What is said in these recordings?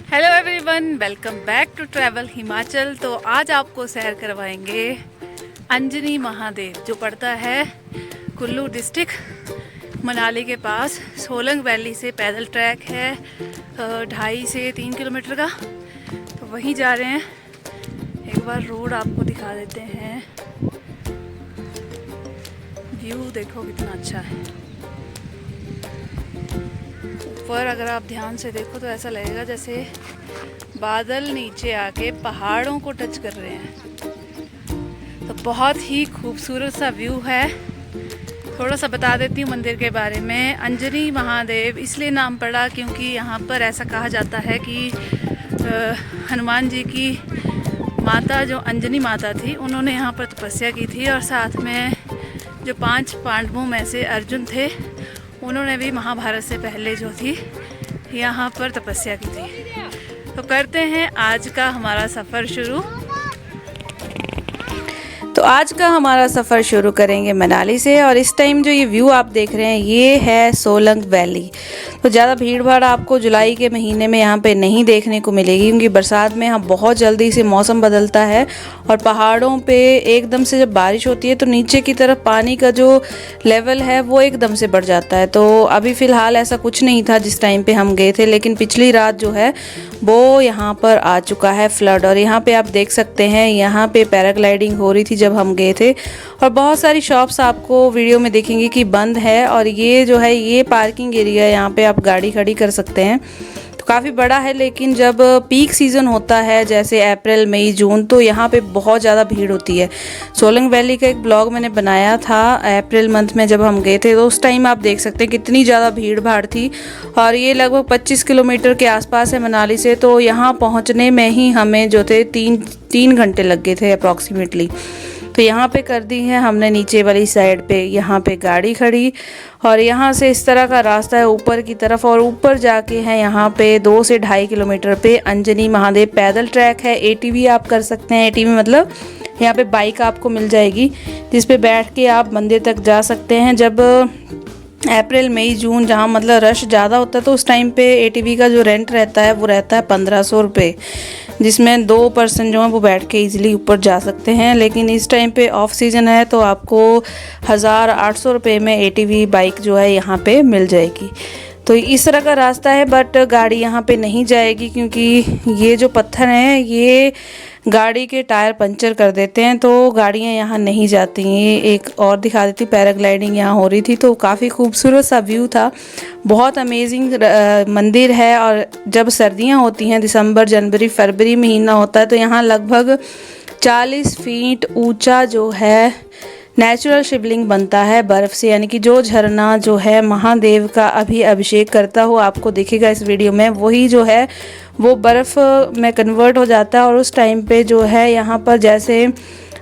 Hello everyone, welcome back to travel Himachal. तो आज आपको सैर करवाएंगे अंजनी महादेव, जो पड़ता है कुल्लू डिस्ट्रिक्ट मनाली के पास। सोलंग वैली से पैदल ट्रैक है 2.5 से 3 किलोमीटर का। तो वहीं जा रहे हैं। एक बार रोड आपको दिखा देते हैं। व्यू देखो कितना अच्छा है। ऊपर अगर आप ध्यान से देखो तो ऐसा लगेगा जैसे बादल नीचे आके पहाड़ों को टच कर रहे हैं। तो बहुत ही खूबसूरत सा व्यू है। थोड़ा सा बता देती हूँ मंदिर के बारे में। अंजनी महादेव इसलिए नाम पड़ा क्योंकि यहाँ पर ऐसा कहा जाता है कि हनुमान जी की माता जो अंजनी माता थी, उन्होंने यहाँ पर तपस्या की थी। और साथ में जो 5 पांडवों में से अर्जुन थे, उन्होंने भी महाभारत से पहले जो थी यहाँ पर तपस्या की थी। तो करते हैं आज का हमारा सफ़र शुरू। तो आज का हमारा सफ़र शुरू करेंगे मनाली से। और इस टाइम जो ये व्यू आप देख रहे हैं ये है सोलंग वैली। तो ज़्यादा भीड़ भाड़ आपको जुलाई के महीने में यहाँ पे नहीं देखने को मिलेगी, क्योंकि बरसात में यहाँ बहुत जल्दी से मौसम बदलता है। और पहाड़ों पे एकदम से जब बारिश होती है तो नीचे की तरफ पानी का जो लेवल है वो एकदम से बढ़ जाता है। तो अभी फ़िलहाल ऐसा कुछ नहीं था जिस टाइम पे हम गए थे, लेकिन पिछली रात जो है वो यहाँ पर आ चुका है फ्लड। और यहाँ पे आप देख सकते हैं, यहाँ पे पैराग्लाइडिंग हो रही थी जब हम गए थे। और बहुत सारी शॉप्स आपको वीडियो में देखेंगे कि बंद है। और ये जो है ये पार्किंग एरिया, यहाँ पे आप गाड़ी खड़ी कर सकते हैं। तो काफ़ी बड़ा है, लेकिन जब पीक सीज़न होता है जैसे अप्रैल मई जून, तो यहाँ पे बहुत ज़्यादा भीड़ होती है। सोलंग वैली का एक ब्लॉग मैंने बनाया था अप्रैल मंथ में जब हम गए थे, तो उस टाइम आप देख सकते हैं कितनी ज़्यादा भीड़ भाड़ थी। और ये लगभग 25 किलोमीटर के आसपास है मनाली से। तो यहाँ पहुँचने में ही हमें जो थे 3 घंटे लग गए थे अप्रॉक्सीमेटली। तो यहाँ पे कर दी है हमने नीचे वाली साइड पे यहाँ पे गाड़ी खड़ी। और यहाँ से इस तरह का रास्ता है ऊपर की तरफ। और ऊपर जाके है यहाँ पे 2 से 2.5 किलोमीटर पे अंजनी महादेव पैदल ट्रैक है। एटीवी आप कर सकते हैं। एटीवी मतलब यहाँ पे बाइक आपको मिल जाएगी जिस पे बैठ के आप मंदिर तक जा सकते हैं। जब अप्रैल मई जून जहाँ मतलब रश ज़्यादा होता है, तो उस टाइम पे एटीवी का जो रेंट रहता है वो रहता है 1500 रुपये, जिसमें 2 पर्सन जो हैं वो बैठ के इजीली ऊपर जा सकते हैं। लेकिन इस टाइम पे ऑफ सीज़न है तो आपको 1800 रुपये में एटीवी बाइक जो है यहाँ पे मिल जाएगी। तो इस तरह का रास्ता है, बट गाड़ी यहाँ पे नहीं जाएगी क्योंकि ये जो पत्थर हैं ये गाड़ी के टायर पंचर कर देते हैं। तो गाड़ियाँ यहाँ नहीं जाती। ये एक और दिखा देती, पैराग्लाइडिंग यहाँ हो रही थी। तो काफ़ी खूबसूरत सा व्यू था। बहुत अमेजिंग मंदिर है। और जब सर्दियाँ होती हैं, दिसंबर जनवरी फरवरी महीना होता है, तो यहाँ लगभग 40 फीट ऊंचा जो है नेचुरल शिवलिंग बनता है बर्फ़ से। यानी कि जो झरना जो है महादेव का अभी अभिषेक करता हुआ आपको दिखेगा इस वीडियो में, वही जो है वो बर्फ़ में कन्वर्ट हो जाता है। और उस टाइम पे जो है यहाँ पर जैसे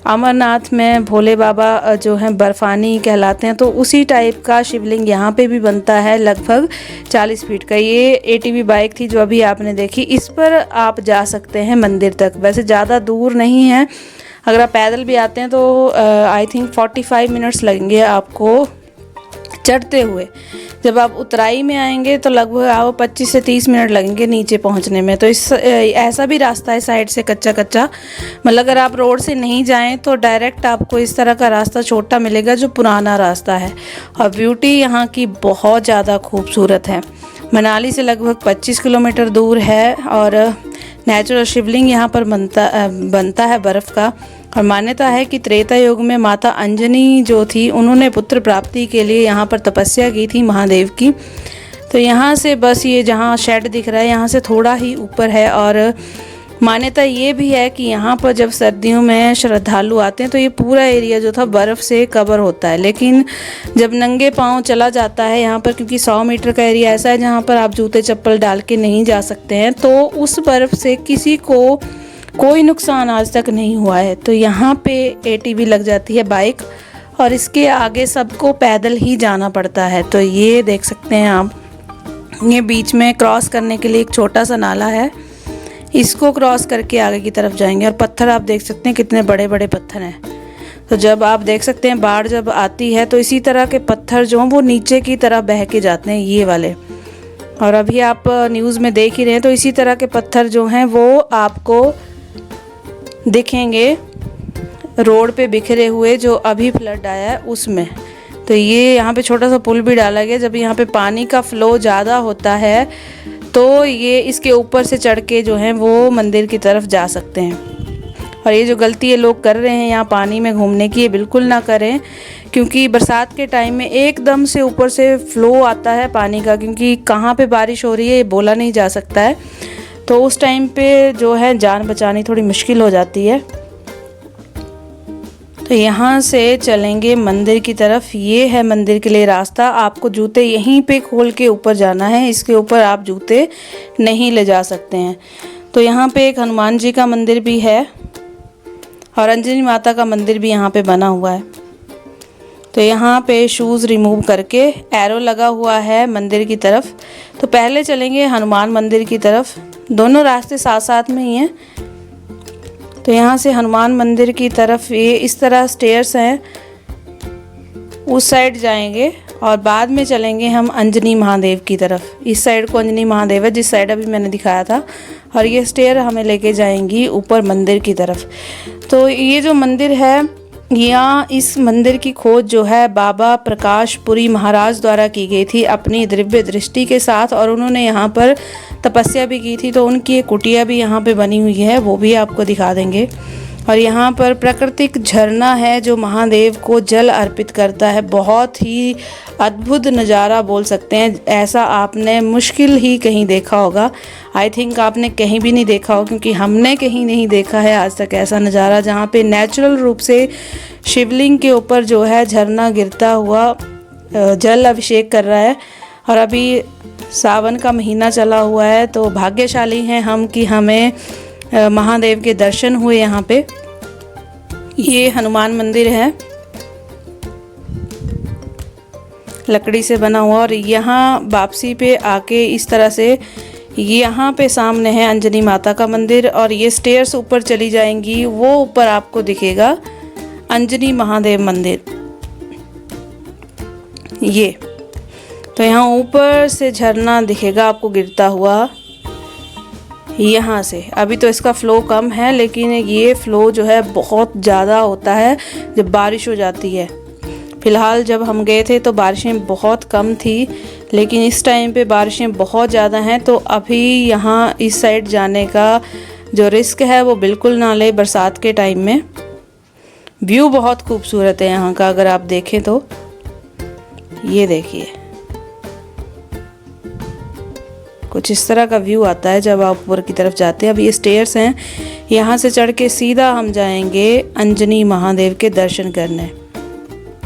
अमरनाथ में भोले बाबा जो हैं बर्फ़ानी कहलाते हैं, तो उसी टाइप का शिवलिंग यहाँ पे भी बनता है लगभग 40 फीट का। ये एटीवी बाइक थी जो अभी आपने देखी, इस पर आप जा सकते हैं मंदिर तक। वैसे ज़्यादा दूर नहीं है, अगर आप पैदल भी आते हैं तो आई थिंक 45 मिनट्स लगेंगे आपको चढ़ते हुए। जब आप उतराई में आएंगे तो लगभग आपको 25 से 30 मिनट लगेंगे नीचे पहुंचने में। तो इस ऐसा भी रास्ता है साइड से कच्चा मतलब अगर आप रोड से नहीं जाएं तो डायरेक्ट आपको इस तरह का रास्ता छोटा मिलेगा जो पुराना रास्ता है। और ब्यूटी यहाँ की बहुत ज़्यादा खूबसूरत है। मनाली से लगभग 25 किलोमीटर दूर है। और नेचुरल शिवलिंग यहाँ पर बनता है बर्फ़ का। और मान्यता है कि त्रेता युग में माता अंजनी जो थी, उन्होंने पुत्र प्राप्ति के लिए यहाँ पर तपस्या की थी महादेव की। तो यहाँ से बस ये जहाँ शेड दिख रहा है यहाँ से थोड़ा ही ऊपर है। और मान्यता ये भी है कि यहाँ पर जब सर्दियों में श्रद्धालु आते हैं तो ये पूरा एरिया जो था बर्फ़ से कवर होता है। लेकिन जब नंगे पाँव चला जाता है यहाँ पर, क्योंकि 100 मीटर का एरिया ऐसा है जहाँ पर आप जूते चप्पल डाल के नहीं जा सकते हैं, तो उस बर्फ़ से किसी को कोई नुकसान आज तक नहीं हुआ है। तो यहाँ पे एटीवी लग जाती है बाइक, और इसके आगे सबको पैदल ही जाना पड़ता है। तो ये देख सकते हैं आप, ये बीच में क्रॉस करने के लिए एक छोटा सा नाला है, इसको क्रॉस करके आगे की तरफ जाएंगे। और पत्थर आप देख सकते हैं कितने बड़े बड़े पत्थर हैं। तो जब आप देख सकते हैं बाढ़ जब आती है तो इसी तरह के पत्थर जो हैं वो नीचे की तरफ बह के जाते हैं, ये वाले। और अभी आप न्यूज़ में देख ही रहे हैं, तो इसी तरह के पत्थर जो हैं वो आपको दिखेंगे रोड पे बिखरे हुए, जो अभी फ्लड आया है उसमें। तो ये यहाँ पे छोटा सा पुल भी डाला गया। जब यहाँ पे पानी का फ्लो ज़्यादा होता है तो ये इसके ऊपर से चढ़ के जो है वो मंदिर की तरफ जा सकते हैं। और ये जो गलती ये लोग कर रहे हैं यहाँ पानी में घूमने की, ये बिल्कुल ना करें, क्योंकि बरसात के टाइम में एकदम से ऊपर से फ्लो आता है पानी का, क्योंकि कहाँ पे बारिश हो रही है ये बोला नहीं जा सकता है। तो उस टाइम पे जो है जान बचानी थोड़ी मुश्किल हो जाती है। तो यहाँ से चलेंगे मंदिर की तरफ। ये है मंदिर के लिए रास्ता। आपको जूते यहीं पे खोल के ऊपर जाना है, इसके ऊपर आप जूते नहीं ले जा सकते हैं। तो यहाँ पे एक हनुमान जी का मंदिर भी है और अंजनी माता का मंदिर भी यहाँ पे बना हुआ है। तो यहाँ पे शूज़ रिमूव करके एरो लगा हुआ है मंदिर की तरफ। तो पहले चलेंगे हनुमान मंदिर की तरफ, दोनों रास्ते साथ साथ में ही हैं। तो यहाँ से हनुमान मंदिर की तरफ ये इस तरह स्टेयर्स हैं, उस साइड जाएंगे और बाद में चलेंगे हम अंजनी महादेव की तरफ। इस साइड को अंजनी महादेव है, जिस साइड अभी मैंने दिखाया था, और ये स्टेयर हमें लेके जाएंगी ऊपर मंदिर की तरफ। तो ये जो मंदिर है, यहाँ इस मंदिर की खोज जो है बाबा प्रकाशपुरी महाराज द्वारा की गई थी अपनी दिव्य दृष्टि के साथ, और उन्होंने यहाँ पर तपस्या भी की थी। तो उनकी एक कुटिया भी यहाँ पे बनी हुई है, वो भी आपको दिखा देंगे। और यहाँ पर प्राकृतिक झरना है जो महादेव को जल अर्पित करता है। बहुत ही अद्भुत नज़ारा बोल सकते हैं, ऐसा आपने मुश्किल ही कहीं देखा होगा। आई थिंक आपने कहीं भी नहीं देखा हो, क्योंकि हमने कहीं नहीं देखा है आज तक ऐसा नज़ारा, जहाँ पे नेचुरल रूप से शिवलिंग के ऊपर जो है झरना गिरता हुआ जल अभिषेक कर रहा है। और अभी सावन का महीना चला हुआ है, तो भाग्यशाली हैं हम कि हमें महादेव के दर्शन हुए यहाँ पे। ये हनुमान मंदिर है, लकड़ी से बना हुआ। और यहाँ वापसी पे आके इस तरह से यहाँ पे सामने है अंजनी माता का मंदिर, और ये स्टेयर्स ऊपर चली जाएंगी, वो ऊपर आपको दिखेगा अंजनी महादेव मंदिर। ये तो यहाँ ऊपर से झरना दिखेगा आपको गिरता हुआ यहाँ से। अभी तो इसका फ़्लो कम है, लेकिन ये फ़्लो जो है बहुत ज़्यादा होता है जब बारिश हो जाती है। फ़िलहाल जब हम गए थे तो बारिशें बहुत कम थी, लेकिन इस टाइम पे बारिशें बहुत ज़्यादा हैं। तो अभी यहाँ इस साइड जाने का जो रिस्क है वो बिल्कुल ना ले बरसात के टाइम में। व्यू बहुत खूबसूरत है यहाँ का, अगर आप देखें तो। ये देखिए, कुछ इस तरह का व्यू आता है जब आप ऊपर की तरफ जाते हैं। अब ये स्टेयर्स हैं, यहाँ से चढ़ के सीधा हम जाएंगे अंजनी महादेव के दर्शन करने।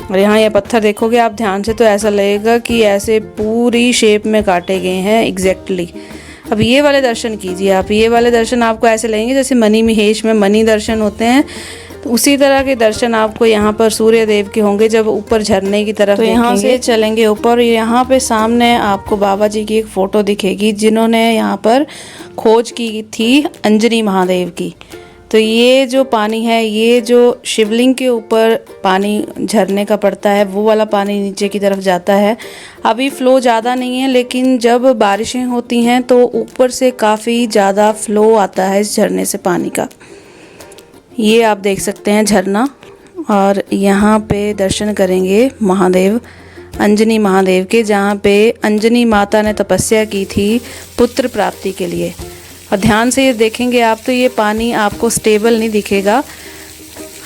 और यहाँ ये पत्थर देखोगे आप ध्यान से, तो ऐसा लगेगा कि ऐसे पूरी शेप में काटे गए हैं एग्जैक्टली। अब ये वाले दर्शन कीजिए आप, ये वाले दर्शन आपको ऐसे लगेंगे जैसे मणि महेश में मणि दर्शन होते हैं, तो उसी तरह के दर्शन आपको यहाँ पर सूर्य देव के होंगे जब ऊपर झरने की तरफ। तो यहाँ से चलेंगे ऊपर, यहाँ पे सामने आपको बाबा जी की एक फ़ोटो दिखेगी जिन्होंने यहाँ पर खोज की थी अंजनी महादेव की। तो ये जो पानी है, ये जो शिवलिंग के ऊपर पानी झरने का पड़ता है, वो वाला पानी नीचे की तरफ जाता है। अभी फ़्लो ज़्यादा नहीं है, लेकिन जब बारिशें होती हैं तो ऊपर से काफ़ी ज़्यादा फ़्लो आता है इस झरने से पानी का। ये आप देख सकते हैं झरना। और यहाँ पे दर्शन करेंगे महादेव, अंजनी महादेव के, जहाँ पे अंजनी माता ने तपस्या की थी पुत्र प्राप्ति के लिए। और ध्यान से ये देखेंगे आप तो ये पानी आपको स्टेबल नहीं दिखेगा।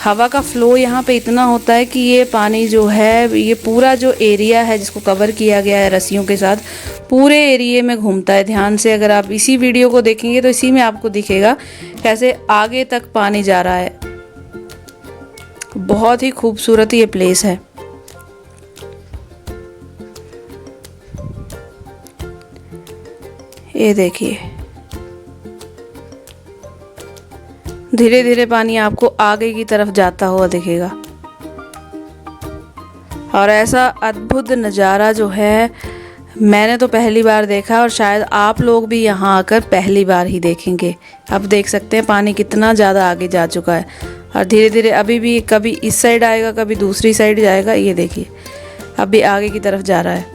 हवा का फ़्लो यहाँ पे इतना होता है कि ये पानी जो है, ये पूरा जो एरिया है जिसको कवर किया गया है रस्सियों के साथ, पूरे एरिए में घूमता है। ध्यान से अगर आप इसी वीडियो को देखेंगे तो इसी में आपको दिखेगा कैसे आगे तक पानी जा रहा है। बहुत ही खूबसूरत ये प्लेस है। ये देखिए, धीरे धीरे पानी आपको आगे की तरफ जाता हुआ दिखेगा। और ऐसा अद्भुत नज़ारा जो है मैंने तो पहली बार देखा, और शायद आप लोग भी यहाँ आकर पहली बार ही देखेंगे। अब देख सकते हैं पानी कितना ज़्यादा आगे जा चुका है, और धीरे धीरे अभी भी कभी इस साइड आएगा, कभी दूसरी साइड जाएगा। ये देखिए, अभी आगे की तरफ जा रहा है।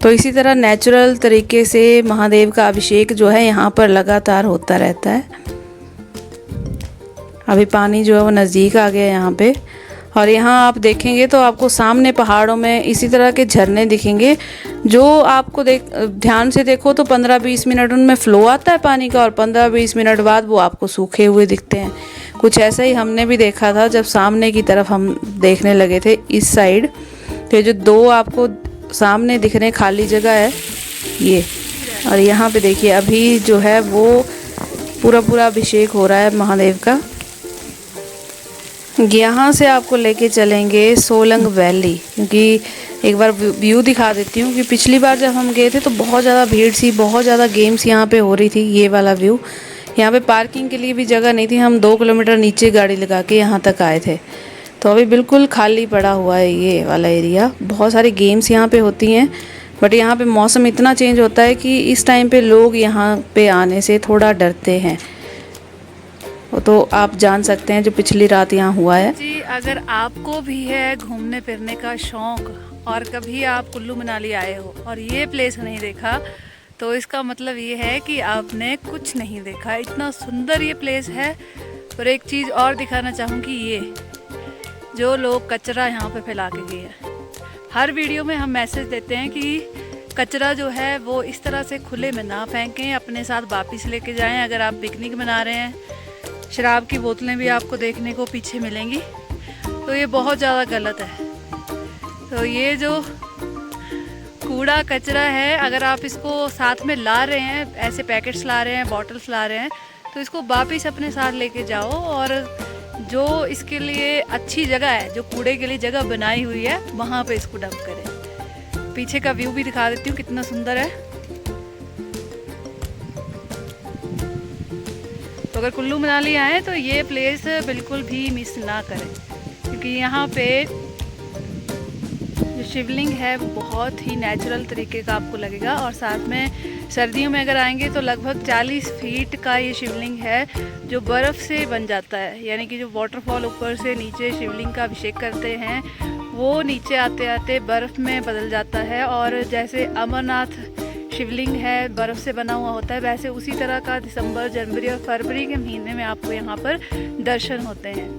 तो इसी तरह नेचुरल तरीके से महादेव का अभिषेक जो है यहाँ पर लगातार होता रहता है। अभी पानी जो है वो नज़दीक आ गया यहाँ पे, और यहाँ आप देखेंगे तो आपको सामने पहाड़ों में इसी तरह के झरने दिखेंगे, जो आपको ध्यान से देखो तो 15-20 मिनट उनमें फ़्लो आता है पानी का, और 15-20 मिनट बाद वो आपको सूखे हुए दिखते हैं। कुछ ऐसा ही हमने भी देखा था जब सामने की तरफ हम देखने लगे थे इस साइड। तो जो दो आपको सामने दिख रहे खाली जगह है ये, और यहाँ पे देखिए अभी जो है वो पूरा अभिषेक हो रहा है महादेव का। यहाँ से आपको लेके चलेंगे सोलंग वैली, क्योंकि एक बार व्यू दिखा देती हूँ कि पिछली बार जब हम गए थे तो बहुत ज़्यादा भीड़ सी, बहुत ज़्यादा गेम्स यहाँ पे हो रही थी। ये वाला व्यू, यहाँ पे पार्किंग के लिए भी जगह नहीं थी, हम 2 किलोमीटर नीचे गाड़ी लगा के यहाँ तक आए थे। तो अभी बिल्कुल खाली पड़ा हुआ है ये वाला एरिया। बहुत सारी गेम्स यहाँ पे होती हैं, बट यहाँ पे मौसम इतना चेंज होता है कि इस टाइम पे लोग यहाँ पे आने से थोड़ा डरते हैं। वो तो आप जान सकते हैं जो पिछली रात यहाँ हुआ है जी। अगर आपको भी है घूमने फिरने का शौक़ और कभी आप कुल्लू मनाली आए हो और ये प्लेस नहीं देखा, तो इसका मतलब ये है कि आपने कुछ नहीं देखा। इतना सुंदर ये प्लेस है। और एक चीज़ और दिखाना चाहूँगी, ये जो लोग कचरा यहाँ पे फैला के गए हैं, हर वीडियो में हम मैसेज देते हैं कि कचरा जो है वो इस तरह से खुले में ना फेंकें, अपने साथ वापस लेके जाएं। अगर आप पिकनिक मना रहे हैं, शराब की बोतलें भी आपको देखने को पीछे मिलेंगी, तो ये बहुत ज़्यादा गलत है। तो ये जो कूड़ा कचरा है, अगर आप इसको साथ में ला रहे हैं, ऐसे पैकेट्स ला रहे हैं, बॉटल्स ला रहे हैं, तो इसको वापस अपने साथ लेके जाओ, और जो इसके लिए अच्छी जगह है, जो कूड़े के लिए जगह बनाई हुई है, वहाँ पे इसको डंप करें। पीछे का व्यू भी दिखा देती हूँ कितना सुंदर है। तो अगर कुल्लू मनाली आए तो ये प्लेस बिल्कुल भी मिस ना करें, क्योंकि यहाँ पे जो शिवलिंग है वो बहुत ही नेचुरल तरीके का आपको लगेगा। और साथ में सर्दियों में अगर आएंगे तो लगभग 40 फीट का ये शिवलिंग है, जो बर्फ़ से बन जाता है। यानी कि जो वाटरफॉल ऊपर से नीचे शिवलिंग का अभिषेक करते हैं, वो नीचे आते आते बर्फ़ में बदल जाता है। और जैसे अमरनाथ शिवलिंग है बर्फ़ से बना हुआ होता है, वैसे उसी तरह का दिसंबर, जनवरी और फरवरी के महीने में आपको यहाँ पर दर्शन होते हैं।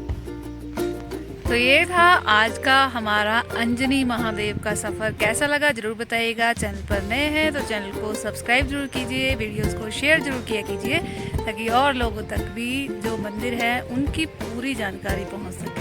तो ये था आज का हमारा अंजनी महादेव का सफ़र। कैसा लगा ज़रूर बताइएगा। चैनल पर नए हैं तो चैनल को सब्सक्राइब जरूर कीजिए, वीडियोस को शेयर जरूर किया कीजिए, ताकि और लोगों तक भी जो मंदिर है उनकी पूरी जानकारी पहुँच सके।